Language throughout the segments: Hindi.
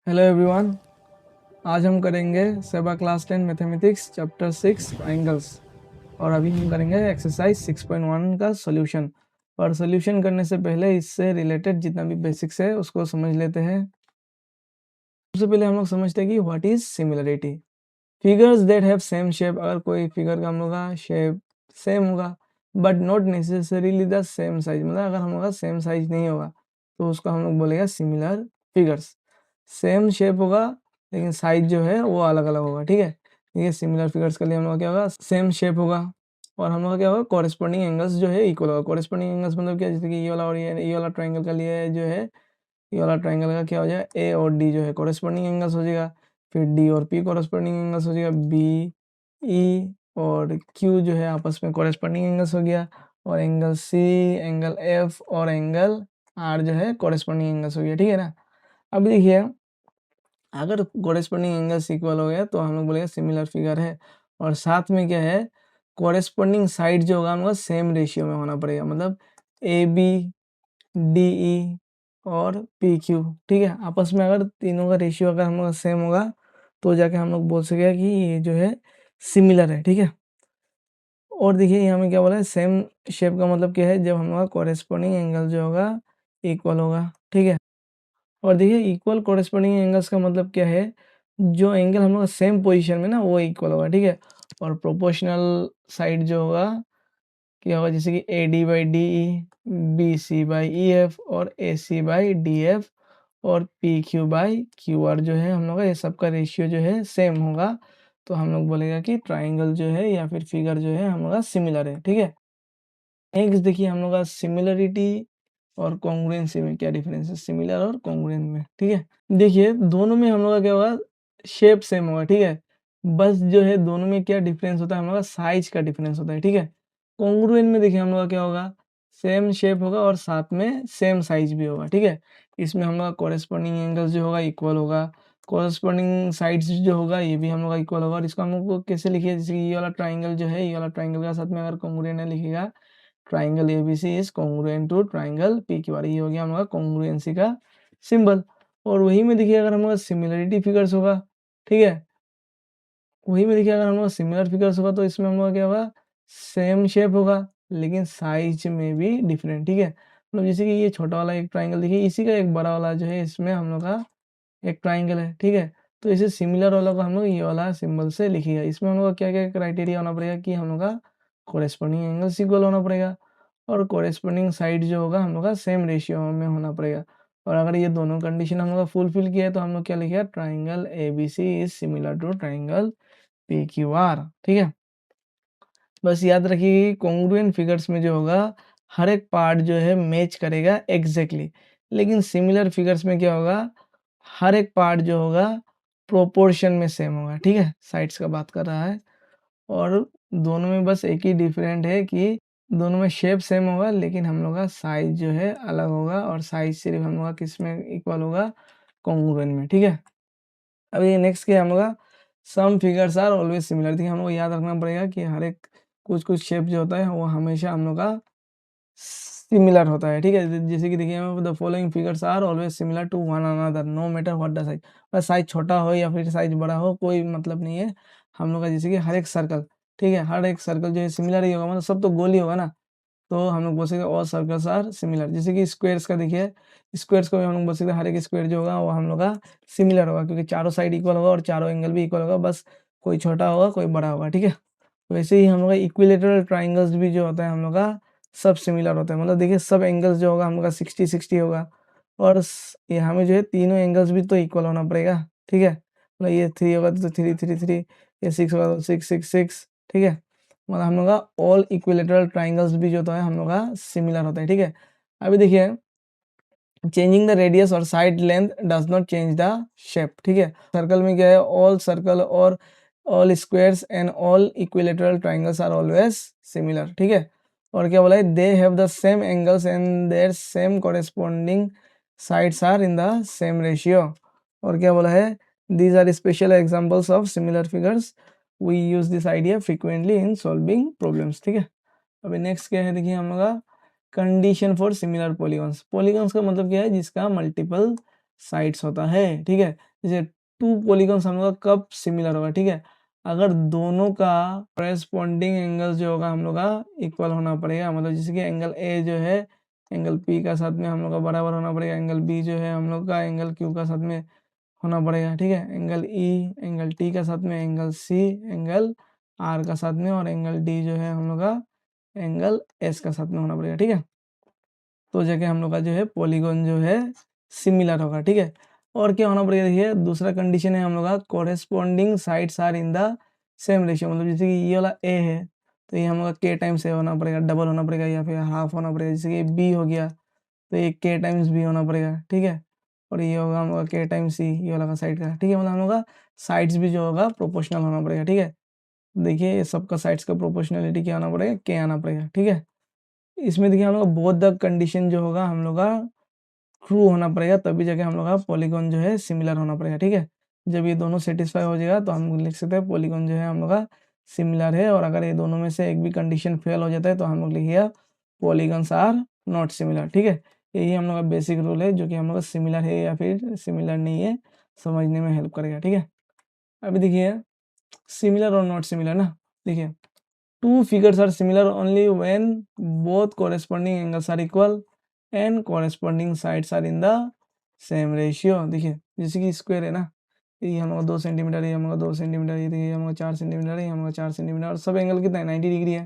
Hello everyone. आज हम करेंगे सेबा क्लास 10 मैथमेटिक्स चैप्टर 6 एंगल्स और अभी हम करेंगे एक्सरसाइज 6.1 का सॉल्यूशन। और सॉल्यूशन करने से पहले इससे रिलेटेड जितना भी बेसिक्स है उसको समझ लेते हैं। सबसे पहले हम लोग समझते हैं कि what is similarity. Figures that have same shape, अगर कोई फिगर का हम लोग का शेप सेम होगा but not necessarily the same size, मतलब अगर हम लोग का सेम साइज नहीं होगा तो उसको हम लोग बोलेगा सिमिलर फिगर्स। सेम शेप होगा लेकिन साइज जो है वो अलग अलग होगा, ठीक है। ये सिमिलर फिगर्स के लिए हम लोग का क्या होगा, सेम शेप होगा और हम लोग का क्या होगा, कॉरेस्पॉन्डिंग एंगल्स जो है इक्वल होगा। कॉरेस्पॉन्डिंग एंगल्स मतलब क्या, जैसे कि ये वाला और ये वाला ट्राइंगल का लिए जो है, ये वाला ट्राइंगल का क्या हो जाएगा, ए और डी जो है कॉरेस्पॉन्डिंग एंगल्स हो जाएगा। फिर डी और पी कॉरेस्पॉन्डिंग एंगल्स हो जाएगा, बी ई और क्यू जो है आपस में कॉरेस्पॉन्डिंग एंगल्स हो गया। और एंगल सी, एंगल एफ और एंगल आर जो है कॉरेस्पॉन्डिंग एंगल्स हो गया, ठीक है ना। अब देखिए, अगर कॉरेस्पॉन्डिंग एंगल्स इक्वल हो गया तो हम लोग बोलेंगे सिमिलर फिगर है। और साथ में क्या है, कॉरेस्पॉन्डिंग साइड जो होगा हम लोग सेम रेशियो में होना पड़ेगा, मतलब ए बी डी ई और पी क्यू, ठीक है। आपस में अगर तीनों का रेशियो अगर हम लोग सेम होगा तो जाके हम लोग बोल सकेगा कि ये जो है सिमिलर है, ठीक है। और देखिए यहाँ में क्या बोला है, सेम शेप का मतलब क्या है, जब हम लोग का कॉरेस्पॉन्डिंग एंगल जो होगा इक्वल होगा, ठीक है। और देखिए इक्वल कॉरेस्पॉन्डिंग एंगल्स का मतलब क्या है, जो एंगल हम लोग सेम पोजीशन में ना वो इक्वल होगा, ठीक है। और प्रोपोर्शनल साइड जो होगा क्या होगा, जैसे कि A D by D E, B C by E F और A C by D F और P Q by Q R जो है हम लोग का, ये सब का रेशियो जो है सेम होगा। तो हम लोग बोलेगा कि ट्राइंगल जो है या फिर फिगर जो है हम लोग का सिमिलर है, ठीक है। नेक्स्ट देखिए हम लोग का सिमिलरिटी और कॉन्ग्रुएंसी में क्या डिफरेंस है, सिमिलर और कॉन्ग्रुएंट में, ठीक है। देखिए दोनों में हम लोग का क्या होगा, शेप सेम होगा, ठीक है। बस जो है दोनों में क्या डिफरेंस होता है, हम लोग का साइज का डिफरेंस होता है, ठीक है। कॉन्ग्रुएंट में देखिए हम लोग का क्या होगा, सेम शेप होगा और साथ में सेम साइज भी होगा, ठीक है। इसमें हम लोग का कॉरेस्पॉन्डिंग एंगल्स जो होगा इक्वल होगा, कॉरेस्पॉन्डिंग साइड्स जो होगा ये भी हम लोग का इक्वल होगा। और इसको हम लोग को कैसे लिखिए, जैसे ये वाला ट्राइंगल जो है, ये वाला ट्राइंगल का साथ में अगर कॉन्ग्रुएंट है लिखेगा, triangle ABC is congruent to triangle PQR, ये हो गया हमारा कॉन्ग्रुएंसी का सिंबल। और वही में देखिए अगर हमारा सिमिलरिटी फिगर्स होगा, ठीक है, वही में देखिए अगर हमारा सिमिलर फिगर्स होगा तो इसमें हम लोग क्या होगा, सेम शेप होगा लेकिन साइज में भी डिफरेंट, ठीक है। मतलब जैसे कि ये छोटा वाला एक ट्राइंगल देखिए, इसी का एक बड़ा वाला जो है इसमें हम लोग का एक ट्राइंगल है, ठीक है। तो इसे सिमिलर वाला को हम लोग ये वाला सिंबल से लिखिएगा। इसमें हम लोग का क्या क्या क्राइटेरिया होना पड़ेगा कि हम लोग का कॉरेस्पॉन्डिंग एंगल्स इक्वल होना पड़ेगा और कॉरेस्पॉन्डिंग साइड जो होगा हम लोग का सेम रेशियो में होना पड़ेगा। और अगर ये दोनों कंडीशन हम लोग का फुलफिल किया है तो हम लोग क्या लिखेगा, triangle ABC is similar to triangle PQR, ठीक है। बस याद रखिए कि कॉन्ग्रुएंट फिगर्स में जो होगा हर एक पार्ट जो है मैच करेगा एग्जैक्टली, लेकिन सिमिलर फिगर्स में क्या होगा, हर एक पार्ट जो होगा प्रोपोर्शन में सेम होगा, ठीक है। साइड्स का बात कर रहा है। और दोनों में बस एक ही डिफरेंट है कि दोनों में शेप सेम होगा लेकिन हम लोग का साइज जो है अलग होगा, और साइज सिर्फ हम लोग का किस में इक्वल होगा, कॉन्ग्रुएंट में, ठीक है। अभी नेक्स्ट क्या है हम लोग का, some figures are always similar. देखिए हम लोग याद रखना पड़ेगा कि हर एक कुछ कुछ शेप जो होता है वो हमेशा हम लोग का सिमिलर होता है, ठीक है। जैसे कि देखिए the following figures are always similar to one another no matter what the size, बस साइज छोटा हो या फिर साइज बड़ा हो कोई मतलब नहीं है हम लोग का। जैसे कि हर एक सर्कल, ठीक है, हर एक सर्कल जो है सिमिलर ही होगा, मतलब सब तो गोल ही होगा ना। तो हम लोग बोल सकते हैं ऑल सर्कल्स आर सिमिलर। जैसे कि स्क्वायर्स का देखिए, स्क्वायर्स को भी हम लोग बोल सकते हैं हर एक स्क्वायर जो होगा वो हम लोग का सिमिलर होगा, क्योंकि चारों साइड इक्वल होगा और चारों एंगल भी इक्वल होगा, बस कोई छोटा होगा कोई बड़ा होगा, ठीक है। वैसे ही हम लोग का इक्विलेटरल ट्राइंगल्स भी जो होता है हम लोग का सब सिमिलर होता है, मतलब देखिए सब एंगल्स जो होगा हम लोग का 60-60 होगा। और यहाँ में जो है तीनों एंगल्स भी तो इक्वल होना पड़ेगा, ठीक है। मतलब ये 3 होगा तो 3-3-3, ये 6 होगा तो 6-6-6, ठीक है। मतलब हम लोग का ऑल इक्विलेटरल ट्राइंगल्स भी जो होता है हम लोग का सिमिलर होता है, ठीक है। अभी देखिए चेंजिंग द रेडियस और side length does not change the shape, ठीक है। सर्कल में क्या है, ऑल सर्कल और all squares and all equilateral triangles are always similar, ठीक है। और क्या बोला है, they have the same angles and their same corresponding sides are in the same ratio. और क्या बोला है, these are special examples of similar figures, we use this idea frequently in solving problems, ठीक है। अभी नेक्स्ट क्या है देखिए हम लोग का, condition for similar polygons. Polygons का मतलब क्या है, जिसका मल्टीपल साइड्स होता है, ठीक है। जैसे टू पॉलीगॉन्स हम लोग का कब सिमिलर होगा, ठीक है, अगर दोनों का कॉरेस्पॉन्डिंग एंगल जो होगा हम लोग का इक्वल होना पड़ेगा। मतलब जैसे कि एंगल ए जो है एंगल पी का साथ में हम लोग का बराबर होना पड़ेगा, एंगल बी जो है हम लोग का एंगल क्यू का साथ में होना पड़ेगा, ठीक है। एंगल ई एंगल टी का साथ में, एंगल सी एंगल आर का साथ में, और एंगल डी जो है हम लोग का एंगल एस का साथ में होना पड़ेगा, ठीक है। तो जगह हम लोग का जो है पॉलीगॉन जो है सिमिलर होगा, ठीक है। और क्या होना पड़ेगा, देखिए दूसरा कंडीशन है हम लोग का corresponding sides are in the same ratio. मतलब जैसे कि ये वाला ए है तो ये हम लोग का के टाइम्स ए होना पड़ेगा, डबल होना पड़ेगा या फिर हाफ होना पड़ेगा। जैसे कि बी हो गया तो ये के टाइम्स बी होना पड़ेगा, ठीक है। और ये होगा हम लोग का के टाइम्स सी, ये वाला का साइड का, ठीक है। मतलब हम लोग का साइड्स भी जो होगा प्रोपोर्शनल होना पड़ेगा, ठीक है। देखिए ये सबका साइड्स का प्रोपोर्शनलिटी क्या आना पड़ेगा, के आना पड़ेगा, ठीक है। इसमें देखिए हम लोग बोथ द कंडीशन जो होगा हम लोग का ट्रू होना पड़ेगा, तभी जगह हम लोग का पॉलीगॉन जो है सिमिलर होना पड़ेगा, ठीक है। जब ये दोनों सेटिस्फाई हो जाएगा तो हम लिख सकते हैं पॉलीगॉन जो है हम लोग का सिमिलर है। और अगर ये दोनों में से एक भी कंडीशन फेल हो जाता है तो हम लोग लिखिए पॉलीगॉन्स आर नॉट सिमिलर, ठीक है। यही हम लोग का बेसिक रूल है जो कि हम लोग का सिमिलर है या फिर सिमिलर नहीं है समझने में हेल्प करेगा, ठीक है। अभी देखिए सिमिलर और नॉट सिमिलर ना, देखिए two figures are similar only when both corresponding angles are equal and corresponding sides are in the same ratio। देखिए जैसे कि स्क्वायर है ना, ये हम लोग 2 सेंटीमीटर, ये हम लोग 2 सेंटीमीटर, ये देखिए हम लोग 4 सेंटीमीटर, ये हम लोग 4 सेंटीमीटर, और सब एंगल कितना है 90 डिग्री है,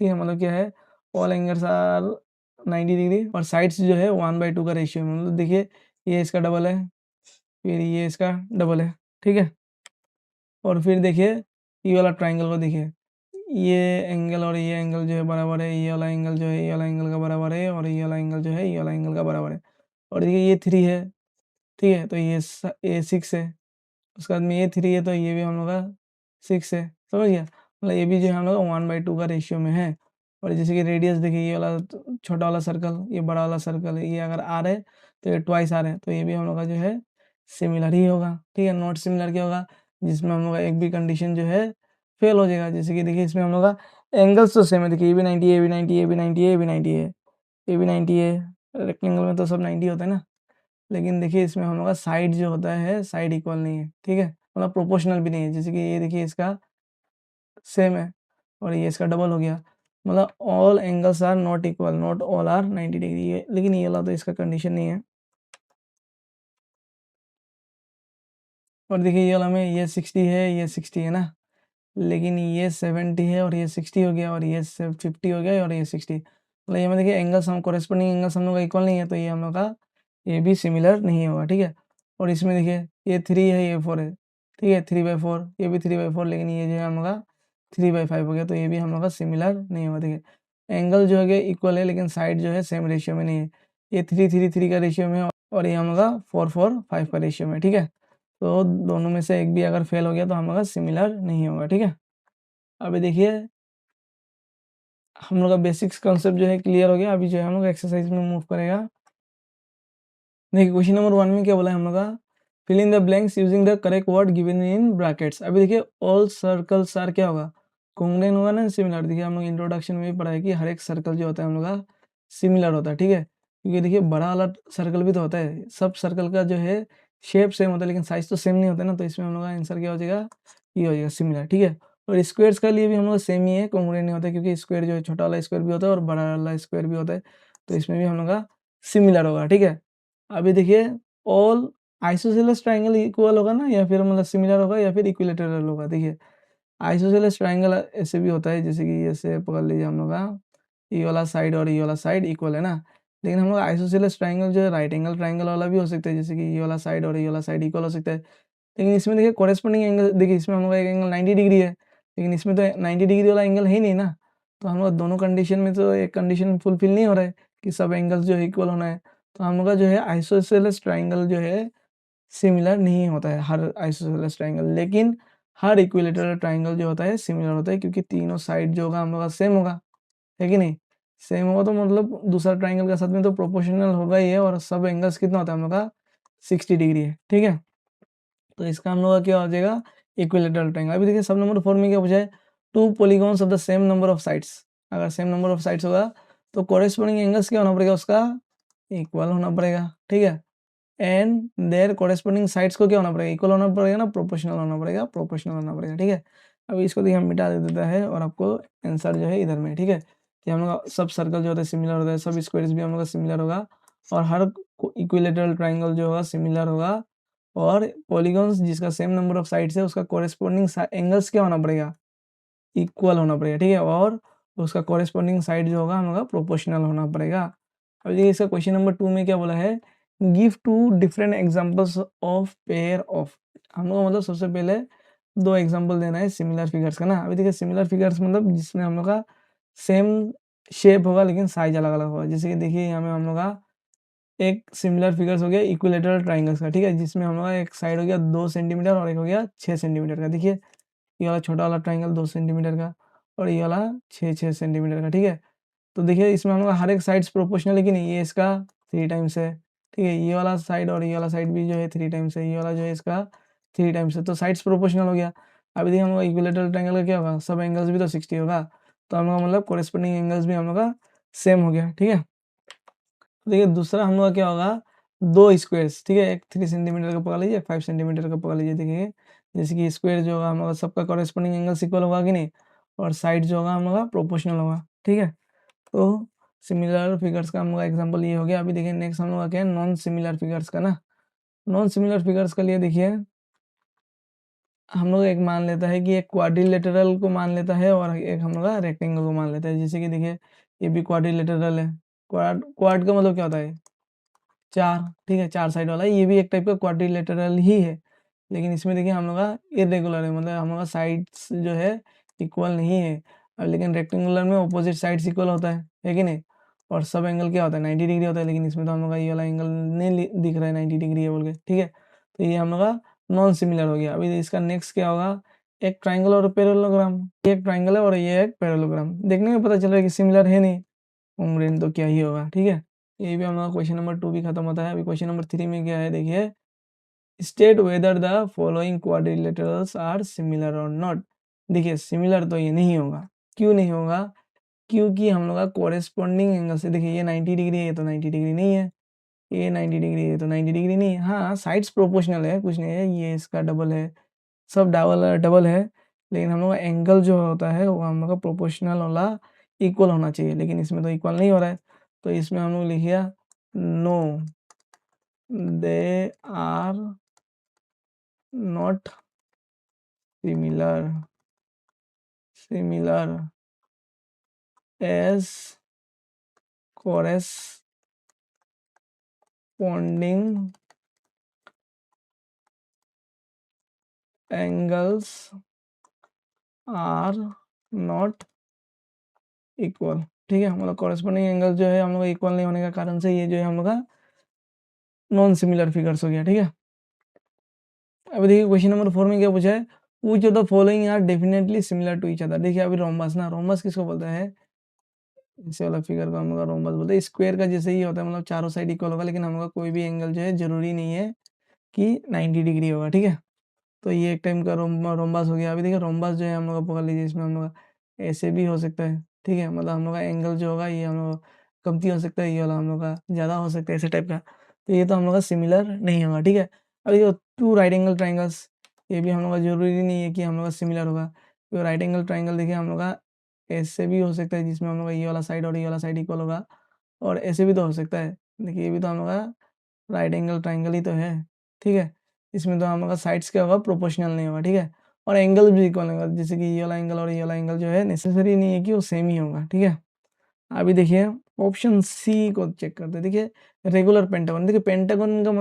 ठीक है। मतलब क्या है ऑल एंगल्स आर 90 डिग्री, और साइड्स जो है 1/2 का रेशियो में। मतलब देखिए ये इसका डबल है, फिर ये इसका डबल है, ठीक है। और फिर देखिए ये वाला ट्राइंगल को देखिए, ये एंगल और ये एंगल जो है बराबर है, ये वाला एंगल जो है ये वाला एंगल का बराबर है, और ये वाला एंगल जो है ये वाला एंगल का बराबर है। और देखिए ये 3 है, ठीक है, तो ये 6 है, उसके बाद में ये 3 है तो ये भी हम लोग का 6 है, समझ गया। मतलब ये भी जो है हम लोग का 1/2 का रेशियो में है। और जैसे कि रेडियस देखिए ये वाला छोटा वाला सर्कल, ये बड़ा वाला सर्कल है, ये अगर आर है तो ये ट्वाइस आर है, तो ये भी हम लोग का जो है सिमिलर ही होगा, ठीक है। नॉट सिमिलर क्या होगा, जिसमें हम लोग का एक भी कंडीशन जो है फेल हो जाएगा। जैसे कि देखिए इसमें हम लोग का एंगल्स तो सेम है, देखिए ये भी 90 है, ये भी 90 है, ये भी 90 है, ये भी 90 है, ये भी 90 है, रेक्टेंगल में तो सब 90 होता है ना। लेकिन देखिए इसमें हम लोग का साइड जो होता है साइड इक्वल नहीं है, ठीक है, मतलब प्रोपोर्शनल भी नहीं है। जैसे कि ये देखिए इसका सेम है और ये इसका डबल हो गया, मतलब all angles are not equal, not all are 90 degree है। लेकिन ये वाला तो इसका कंडीशन नहीं है। और देखिए ये वाला में ये 60 है, ये 60 है ना, लेकिन ये 70 है और ये 60 हो गया, और ये 50 हो गया और ये 60। मतलब ये में देखिए एंगल्स हम कोरेस्पोंडिंग एंगल्स हम लोग का इक्वल नहीं है, तो ये हम लोग का ये भी सिमिलर नहीं होगा, ठीक है। और इसमें देखिए ये 3 है, ये 4 है, ठीक है, 3/4, ये भी 3/4, लेकिन ये जो है हम लोग का 3/5 हो गया, तो ये भी हम लोग का सिमिलर नहीं होगा। देखिए एंगल जो है इक्वल है लेकिन साइड जो है सेम रेशियो में नहीं है, ये 3/3 का रेशियो में है और ये हम लोग का 4/4 का रेशियो में, ठीक है। तो दोनों में से एक भी अगर फेल हो गया तो हम लोग का सिमिलर नहीं होगा, ठीक है। अभी देखिए हम लोग का बेसिक्स कॉन्सेप्ट जो है क्लियर हो गया। अभी जो है हम लोग एक्सरसाइज में मूव करेगा। देखिए क्वेश्चन नंबर 1 में क्या बोला है हम लोग का, fill in the blanks using the correct word given in brackets. अभी देखिए ऑल सर्कल्स आर क्या होगा, कॉन्ग्रुएंट होगा ना, सिमिलर। देखिए हम लोग इंट्रोडक्शन में भी पढ़ा है कि हर एक सर्कल जो होता है हम लोग का सिमिलर होता है, ठीक है। क्योंकि देखिए बड़ा वाला सर्कल भी तो होता है, सब सर्कल का जो है शेप सेम होता है लेकिन साइज तो सेम नहीं होता है ना, तो इसमें हम लोग का आंसर क्या हो जाएगा, ये हो जाएगा सिमिलर, ठीक है। और स्क्वायर्स का लिए भी हम लोग सेम ही है, कॉन्ग्रुएंट नहीं होता है, क्योंकि स्क्वायर जो है छोटा वाला स्क्वायर भी होता है और बड़ा वाला स्क्वायर भी होता है, तो इसमें भी हम लोग का सिमिलर होगा, ठीक है। अभी देखिए ऑल आइसोसेलेस ट्रायंगल इक्वल होगा ना, या फिर मतलब सिमिलर होगा या फिर इक्विलैटरल होगा। देखिए आइसोसेलेस ट्रायंगल ऐसे भी होता है, जैसे कि ऐसे पकड़ लीजिए हम लोग का ये वाला साइड और ये वाला साइड इक्वल है ना, लेकिन हम लोग आइसोसेलेस ट्रायंगल जो है राइट एंगल ट्रायंगल वाला भी हो सकता है, जैसे कि ये वाला साइड और ये वाला साइड इक्वल हो सकता है। लेकिन इसमें देखिए कॉरेस्पॉन्डिंग एंगल, देखिए इसमें हम लोग का एक एंगल 90 डिग्री है, लेकिन इसमें तो 90 डिग्री वाला एंगल है ही नहीं ना, तो हम लोग दोनों कंडीशन में तो एक कंडीशन फुलफिल नहीं हो रहा है कि सब एंगल्स जो है इक्वल होना है। तो हम लोग का जो है आइसोसेलेस ट्रायंगल जो है सिमिलर नहीं होता है हर आइसोसेलेस ट्रायंगल, लेकिन हर इक्विलैटरल ट्रायंगल जो होता है सिमिलर होता है, क्योंकि तीनों साइड जो होगा हम लोग का सेम होगा, है कि नहीं। सेम होगा तो मतलब दूसरा ट्रायंगल के साथ में तो प्रोपोर्शनल होगा ही है, और सब एंगल्स कितना होता है हम लोग का 60 डिग्री है, ठीक है। तो इसका हम लोग का क्या हो जाएगा, इक्विलैटरल ट्रायंगल। अभी देखिए सब नंबर 4 में क्या पूछा है, two polygons of the same number of sides. अगर सेम नंबर ऑफ साइड्स होगा तो कोरेस्पोंडिंग एंगल्स क्या होना पड़ेगा, उसका इक्वल होना पड़ेगा, ठीक है। एंड देयर कोरेस्पोंडिंग साइड्स को क्या होना पड़ेगा, इक्वल होना पड़ेगा ना, प्रोपोर्शनल होना पड़ेगा, प्रोपोर्शनल होना पड़ेगा, ठीक है। अभी इसको देखिए हम मिटा देता है और आपको आंसर जो है इधर में, ठीक है। कि हम लोग सब सर्कल जो होता है सिमिलर होता है, सब स्क्वायर्स भी हम लोग का सिमिलर होगा और हर इक्विलेटरल ट्राइंगल जो होगा सिमिलर होगा और पॉलीगॉन्स जिसका सेम नंबर ऑफ साइड्स है उसका कोरेस्पोंडिंग एंगल्स क्या होना पड़ेगा, इक्वल होना पड़ेगा, ठीक है। और उसका कोरेस्पोंडिंग साइड जो होगा हम लोग का प्रोपोर्शनल होना पड़ेगा। अब देखिए इसका क्वेश्चन नंबर 2 में क्या बोला है, give two different examples of pair of. हम लोग को मतलब सबसे पहले दो एग्जांपल देना है सिमिलर फिगर्स का ना। अभी देखिए सिमिलर फिगर्स मतलब जिसमें हम लोग का सेम शेप होगा लेकिन साइज अलग अलग होगा। जैसे कि देखिए यहाँ में हम लोग का एक सिमिलर फिगर्स हो गया इक्विलेटरल ट्राइंगल्स का, ठीक है, जिसमें हम लोग का एक साइड हो गया 2 सेंटीमीटर और एक हो गया 6 सेंटीमीटर का। देखिए ये वाला छोटा वाला ट्राइंगल 2 सेंटीमीटर का और ये वाला 6 सेंटीमीटर का, ठीक है। तो देखिए इसमें हम लोग हर एक साइड्स प्रोपोर्शनल है कि नहीं, ये इसका 3 टाइम्स है, ठीक है। ये वाला साइड और ये वाला साइड भी जो है 3 टाइम्स है, ये वाला जो है इसका 3 टाइम्स है, तो साइड्स प्रोपोर्शनल हो गया। अभी देखिए हम लोग इक्विलेटरल ट्राइंगल का क्या होगा, सब एंगल्स भी तो 60 होगा, तो हम लोग मतलब कोरेस्पोंडिंग एंगल्स भी हम लोग का सेम हो गया, ठीक है। देखिए दूसरा हम लोग का क्या होगा, दो स्क्वायर्स, ठीक है, एक 3 सेंटीमीटर का पकड़ लीजिए, 5 सेंटीमीटर का पकड़ लीजिए। देखिए जैसे कि स्क्वायर जो होगा हम लोग का सबका कॉरेस्पोंडिंग एंगल इक्वल होगा कि नहीं, और साइड जो होगा हम लोग का प्रोपोर्शनल होगा, ठीक है। तो सिमिलर फिगर्स का हम लोग का एग्जांपल ये हो गया। अभी देखिए नेक्स्ट हम लोग का क्या है, नॉन सिमिलर फिगर्स का ना। नॉन सिमिलर फिगर्स के लिए देखिए हम लोग एक मान लेता है कि एक क्वाड्रिलेटरल को मान लेता है और एक हम लोग का रेक्टेंगल को मान लेता है। जैसे कि देखिए ये भी क्वाड्रिलेटरल है, क्वाड क्वाड का मतलब क्या होता है, चार, ठीक है, चार साइड वाला। ये भी एक टाइप का क्वाड्रिलेटरल ही है, लेकिन इसमें देखिए हम लोग का इरेगुलर है, मतलब हम लोग का साइड्स जो है इक्वल नहीं है। अब लेकिन रेक्टेंगुलर में ऑपोजिट साइड्स इक्वल होता है कि नहीं, और सब एंगल क्या होता है 90 डिग्री होता है, लेकिन इसमें तो हम लोग का ये वाला एंगल नहीं दिख रहा है 90 डिग्री है बोल के, ठीक है। तो ये हम लोग का नॉन सिमिलर हो गया। अभी इसका नेक्स्ट क्या होगा, एक ट्राइंगल और पैरेललोग्राम। ये एक ट्राइंगल है और ये एक पैरेललोग्राम, देखने में पता चल रहा है कि सिमिलर है नहीं, कॉन्ग्रुएंट तो क्या ही होगा, ठीक है। ये भी हम लोग क्वेश्चन नंबर 2 भी खत्म होता है। अभी क्वेश्चन नंबर 3 में क्या है, देखिए state whether the following quadrilaterals are similar और नॉट। देखिए सिमिलर तो ये नहीं होगा, क्यों नहीं होगा, क्योंकि हम लोग का कोरेस्पोंडिंग एंगल से, देखिए ये 90 डिग्री है, ये तो 90 डिग्री नहीं है, ये 90 डिग्री है तो 90 डिग्री नहीं है। हाँ साइड्स प्रोपोर्शनल है, कुछ नहीं है, ये इसका डबल है, सब डबल डबल है, लेकिन हम लोग का एंगल जो होता है वो हम लोग का प्रोपोर्शनल वाला इक्वल होना चाहिए, लेकिन इसमें तो इक्वल नहीं हो रहा है। तो इसमें हम लोग लिखिए no they are not similar similar as corresponding angles are not equal, ठीक है। मतलब कॉरेस्पॉन्डिंग एंगल जो है हम लोग इक्वल नहीं होने का कारण से ये जो है हम लोग का नॉन सिमिलर फिगर्स हो गया, ठीक है। अभी देखिए क्वेश्चन नंबर 4 में क्या पूछा है, which of the following are definitely similar to each other. देखिए अभी रोम्बस ना, रोम्बस किसको बोलता है, इसे वाला फिगर को हम लोग रोम्बस बोलते हैं। स्क्वायर का जैसे ही होता है, मतलब चारों साइड इक्वल होगा, लेकिन हम लोग का कोई भी एंगल जो है जरूरी नहीं है कि 90 डिग्री होगा, ठीक है। तो ये एक टाइम का रोम्बस हो गया। अभी देखिए रोम्बस जो है हम लोग का पकड़ लीजिए, इसमें हम लोग का ऐसे भी हो सकता है, ठीक है, मतलब हम लोग का एंगल जो होगा ये हम लोग कमती हो सकता है, ये वाला हम लोग का ज़्यादा हो सकता है, ऐसे टाइप का। तो ये तो हम लोग का सिमिलर नहीं होगा, ठीक है। अब ये टू राइट एंगल ट्राइंगल्स, ये भी हम लोग का जरूरी नहीं है कि हम लोग का सिमिलर होगा। तो राइट एंगल ट्राइंगल देखिए हम लोग का ऐसे भी हो सकता है, जिसमें हम लोग का ये वाला साइड और ये वाला साइड इक्वल होगा, और ऐसे भी तो हो सकता है। देखिए ये भी तो हम लोग का राइट एंगल ट्राइंगल ही तो है, ठीक है। इसमें तो हम लोग का साइड्स क्या होगा, प्रोपोर्शनल नहीं होगा, ठीक है, और एंगल भी इक्वल नहीं होगा। जैसे कि ये वाला एंगल और ये वाला एंगल जो है नेसेसरी नहीं है कि वो सेम ही होगा, ठीक है। अभी देखिए ऑप्शन सी को चेक करते हैं। देखिए रेगुलर पेंटागन, देखिए पेंटागन का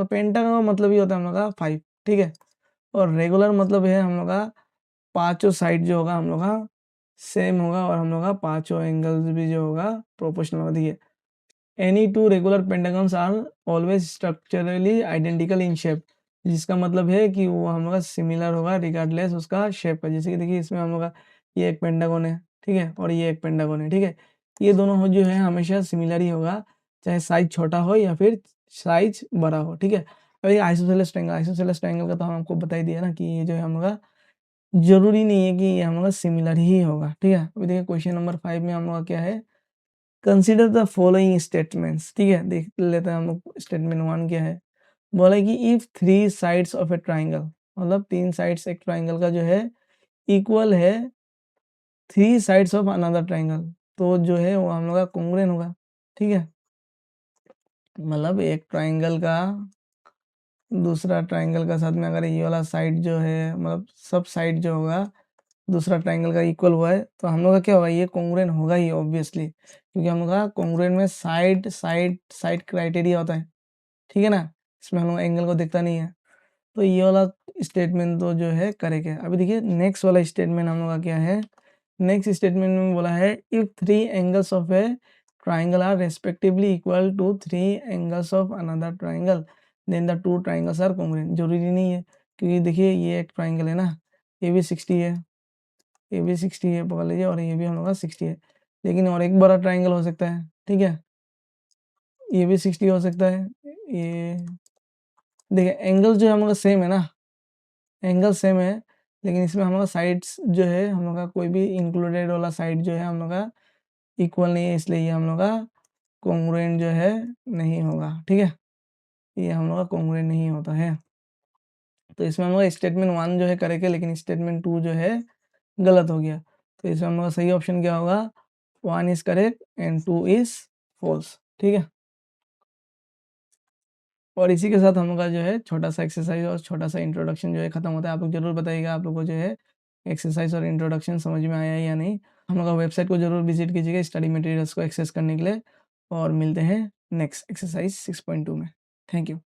मतलब ही होता है हम लोग का 5, ठीक है, और रेगुलर मतलब है हम लोग का पांचों साइड जो होगा हम लोग का सेम होगा, और हम लोग का पांचों एंगल्स भी जो होगा प्रोपोर्शनल होगा। देखिए any two regular pentagons are always structurally identical in shape, जिसका मतलब है कि वो हम लोग का सिमिलर होगा रिगार्डलेस उसका शेप का। जैसे कि देखिए इसमें हम लोग का ये एक पेंटागन है, ठीक है, और ये एक पेंटागन है, ठीक है। ये दोनों हो जो है हमेशा सिमिलर ही होगा, चाहे साइज छोटा हो या फिर साइज बड़ा हो, ठीक है। और ये आइसोसेलेस ट्रायंगल का तो हम आपको बता ही दिया ना कि ये जो है हम लोग का जरूरी नहीं है कि ये हम लोग का सिमिलर ही होगा, ठीक है। अभी देखिए क्वेश्चन नंबर 5 में हम लोग का क्या है, कंसिडर द फॉलोइंग स्टेटमेंट्स, ठीक है, देख लेते हैं हम लोग स्टेटमेंट 1 क्या है। बोला कि if 3 sides of a triangle, मतलब 3 साइड्स एक ट्राइंगल का जो है इक्वल है 3 साइड्स ऑफ अनदर ट्राइंगल, तो जो है वो हम लोग का कॉन्ग्रुएंट होगा। ठीक है, मतलब एक ट्राइंगल का दूसरा ट्राइंगल का साथ में अगर ये वाला साइड जो है, मतलब सब साइड जो होगा दूसरा ट्राइंगल का इक्वल हुआ है, तो हम लोग का क्या होगा, ये कॉन्ग्रुएंट होगा ही ऑब्वियसली, क्योंकि हम लोग का कॉन्ग्रुएंट में साइड साइड साइड क्राइटेरिया होता है। ठीक है ना, इसमें हम लोग एंगल को देखता नहीं है, तो ये वाला स्टेटमेंट तो जो है करेक्ट है। अभी देखिए नेक्स्ट वाला स्टेटमेंट हम लोग का क्या है, नेक्स्ट स्टेटमेंट में बोला है if 3 angles of a triangle are respectively equal to 3 angles of another triangle then the 2 triangles are congruent. जरूरी नहीं है, क्योंकि देखिए ये एक ट्राइंगल है ना, ये भी 60 है, ये भी 60 है पकड़ लीजिए, और ये भी हम लोग का 60 है, लेकिन और एक बड़ा ट्राइंगल हो सकता है। ठीक है, ये भी 60 हो सकता है। ये देखिए एंगल जो है हम लोग का सेम है ना, एंगल सेम है, लेकिन इसमें हम लोग का साइड्स जो है हम लोग का कोई भी इंक्लूडेड वाला साइड जो है हम लोग का इक्वल नहीं है, इसलिए ये हम लोग का कॉन्ग्रुएंट जो है नहीं होगा। ठीक है, ये हम लोग का कॉन्ग्रुएंट नहीं होता है, तो इसमें हम लोग स्टेटमेंट 1 जो है करेक्ट है, लेकिन स्टेटमेंट 2 जो है गलत हो गया। तो इसमें हम लोग का सही ऑप्शन क्या होगा, 1 is correct and 2 is false. ठीक है, और इसी के साथ हम लोग का जो है छोटा सा एक्सरसाइज और छोटा सा इंट्रोडक्शन जो है खत्म होता है। आप लोग जरूर बताइएगा आप लोग को जो है एक्सरसाइज और इंट्रोडक्शन समझ में आया या नहीं। हम लोग का वेबसाइट को जरूर विजिट कीजिएगा स्टडी मटेरियल्स को एक्सेस करने के लिए, और मिलते हैं नेक्स्ट एक्सरसाइज 6.2 में। Thank you.